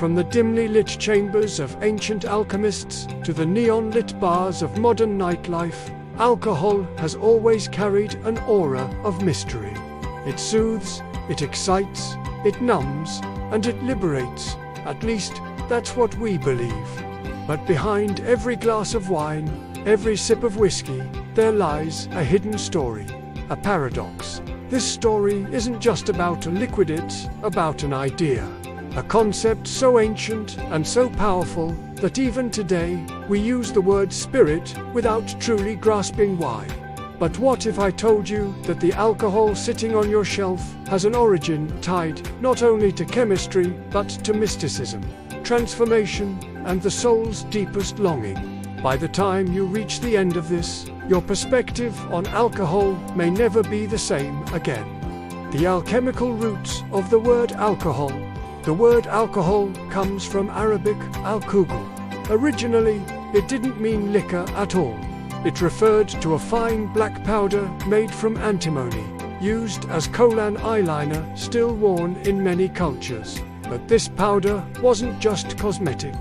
From the dimly lit chambers of ancient alchemists to the neon-lit bars of modern nightlife, alcohol has always carried an aura of mystery. It soothes, it excites, it numbs, and it liberates. At least, that's what we believe. But behind every glass of wine, every sip of whiskey, there lies a hidden story, a paradox. This story isn't just about a liquid, it's about an idea. A concept so ancient and so powerful that even today we use the word spirit without truly grasping why. But what if I told you that the alcohol sitting on your shelf has an origin tied not only to chemistry but to mysticism, transformation, and the soul's deepest longing? By the time you reach the end of this, your perspective on alcohol may never be the same again. The alchemical roots of the word alcohol. The word alcohol comes from Arabic al-Kuhul. Originally, it didn't mean liquor at all. It referred to a fine black powder made from antimony, used as kolan eyeliner still worn in many cultures. But this powder wasn't just cosmetic.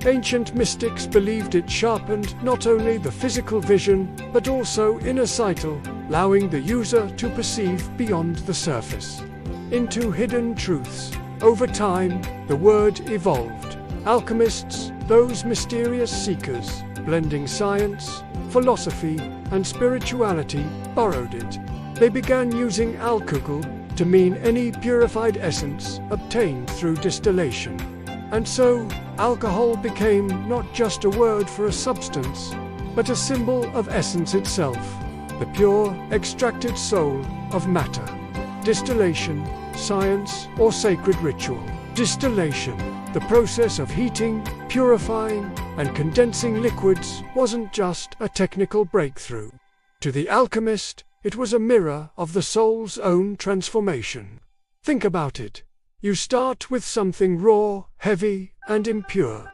Ancient mystics believed it sharpened not only the physical vision, but also inner sight, allowing the user to perceive beyond the surface, into hidden truths. Over time, the word evolved. Alchemists, those mysterious seekers, blending science, philosophy, and spirituality, borrowed it. They began using al-kuḥl to mean any purified essence obtained through distillation. And so, alcohol became not just a word for a substance, but a symbol of essence itself, the pure, extracted soul of matter. Distillation, science, or sacred ritual. Distillation, the process of heating, purifying, and condensing liquids, wasn't just a technical breakthrough. To the alchemist, it was a mirror of the soul's own transformation. Think about it. You start with something raw, heavy, and impure.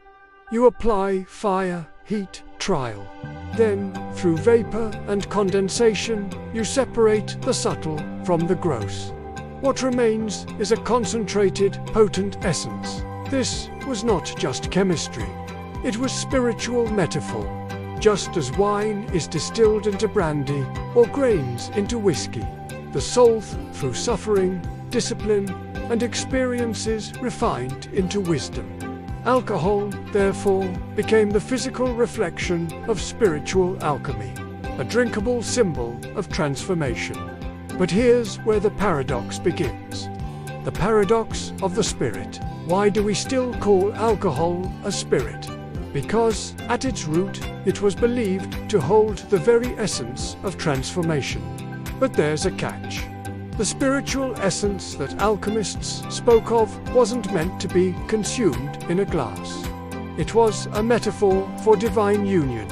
You apply fire, heat, trial. Then, through vapor and condensation, you separate the subtle from the gross. What remains is a concentrated, potent essence. This was not just chemistry. It was spiritual metaphor. Just as wine is distilled into brandy or grains into whiskey, the soul, through suffering, discipline, and experiences, refined into wisdom. Alcohol, therefore, became the physical reflection of spiritual alchemy, a drinkable symbol of transformation. But here's where the paradox begins. The paradox of the spirit. Why do we still call alcohol a spirit? Because, at its root, it was believed to hold the very essence of transformation. But there's a catch. The spiritual essence that alchemists spoke of wasn't meant to be consumed in a glass. It was a metaphor for divine union,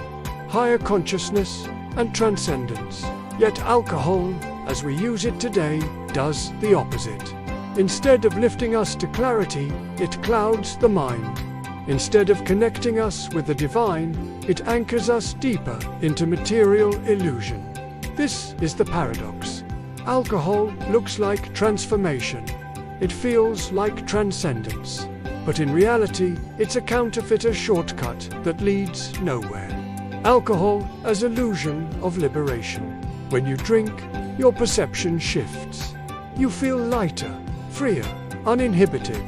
higher consciousness, and transcendence. Yet alcohol, as we use it today, does the opposite. Instead of lifting us to clarity, it clouds the mind. Instead of connecting us with the divine, it anchors us deeper into material illusion. This is the paradox. Alcohol looks like transformation. It feels like transcendence. But in reality, it's a counterfeit shortcut that leads nowhere. Alcohol as illusion of liberation. When you drink, your perception shifts. You feel lighter, freer, uninhibited.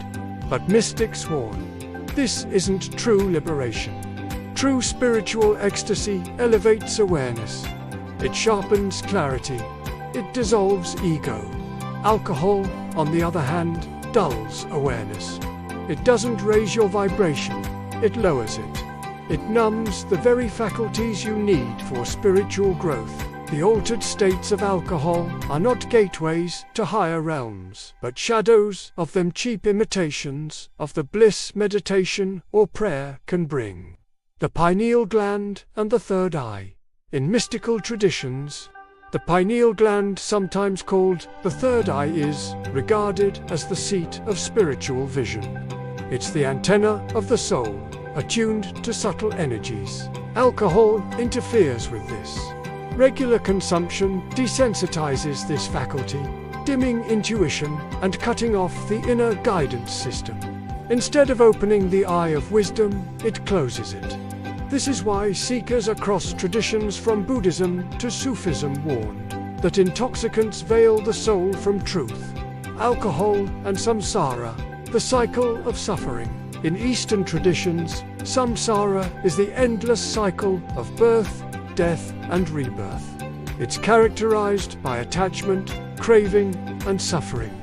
But mystics warn, this isn't true liberation. True spiritual ecstasy elevates awareness. It sharpens clarity. It dissolves ego. Alcohol, on the other hand, dulls awareness. It doesn't raise your vibration, it lowers it. It numbs the very faculties you need for spiritual growth. The altered states of alcohol are not gateways to higher realms, but shadows of them, cheap imitations of the bliss meditation or prayer can bring. The pineal gland and the third eye. In mystical traditions, the pineal gland, sometimes called the third eye, is regarded as the seat of spiritual vision. It's the antenna of the soul, attuned to subtle energies. Alcohol interferes with this. Regular consumption desensitizes this faculty, dimming intuition and cutting off the inner guidance system. Instead of opening the eye of wisdom, it closes it. This is why seekers across traditions from Buddhism to Sufism warned that intoxicants veil the soul from truth. Alcohol and samsara, the cycle of suffering. In Eastern traditions, samsara is the endless cycle of birth, death, and rebirth. It's characterized by attachment, craving, and suffering.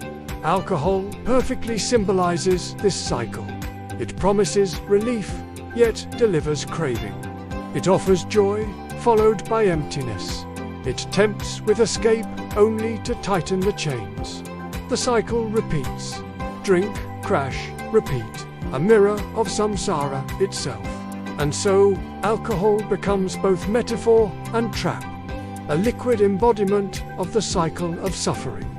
Alcohol perfectly symbolizes this cycle. It promises relief, yet delivers craving. It offers joy, followed by emptiness. It tempts with escape, only to tighten the chains. The cycle repeats. Drink, crash, repeat. A mirror of samsara itself. And so, alcohol becomes both metaphor and trap. A liquid embodiment of the cycle of suffering.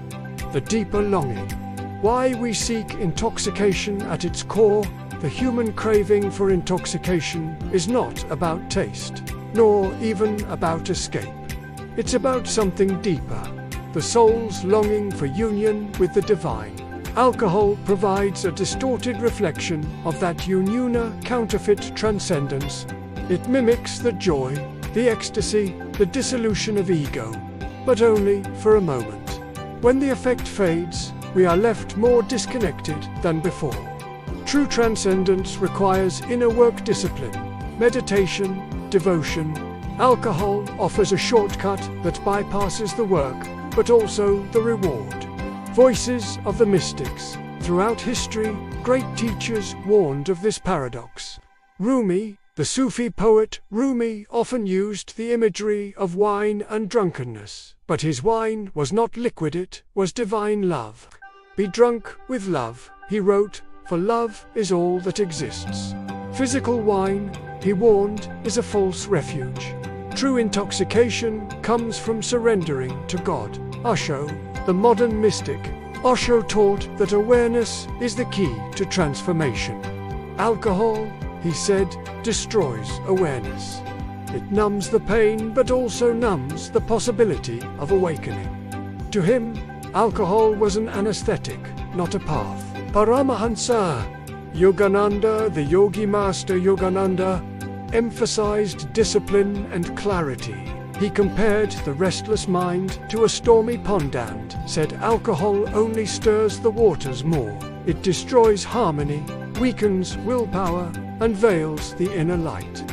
The deeper longing. Why we seek intoxication at its core, the human craving for intoxication is not about taste, nor even about escape. It's about something deeper, the soul's longing for union with the divine. Alcohol provides a distorted reflection of that uniona counterfeit transcendence. It mimics the joy, the ecstasy, the dissolution of ego, but only for a moment. When the effect fades, we are left more disconnected than before. True transcendence requires inner work discipline, meditation, devotion. Alcohol offers a shortcut that bypasses the work, but also the reward. Voices of the mystics. Throughout history, great teachers warned of this paradox. Rumi, the Sufi poet Rumi, often used the imagery of wine and drunkenness, but his wine was not liquid, it was divine love. Be drunk with love, he wrote, for love is all that exists. Physical wine, he warned, is a false refuge. True intoxication comes from surrendering to God. Osho, the modern mystic, Osho taught that awareness is the key to transformation. Alcohol, he said, destroys awareness. It numbs the pain but also numbs the possibility of awakening. To him, alcohol was an anesthetic, not a path. Paramahansa Yogananda, the yogi master Yogananda, emphasized discipline and clarity. He compared the restless mind to a stormy pond and said alcohol only stirs the waters more. It destroys harmony, weakens willpower, and veils the inner light.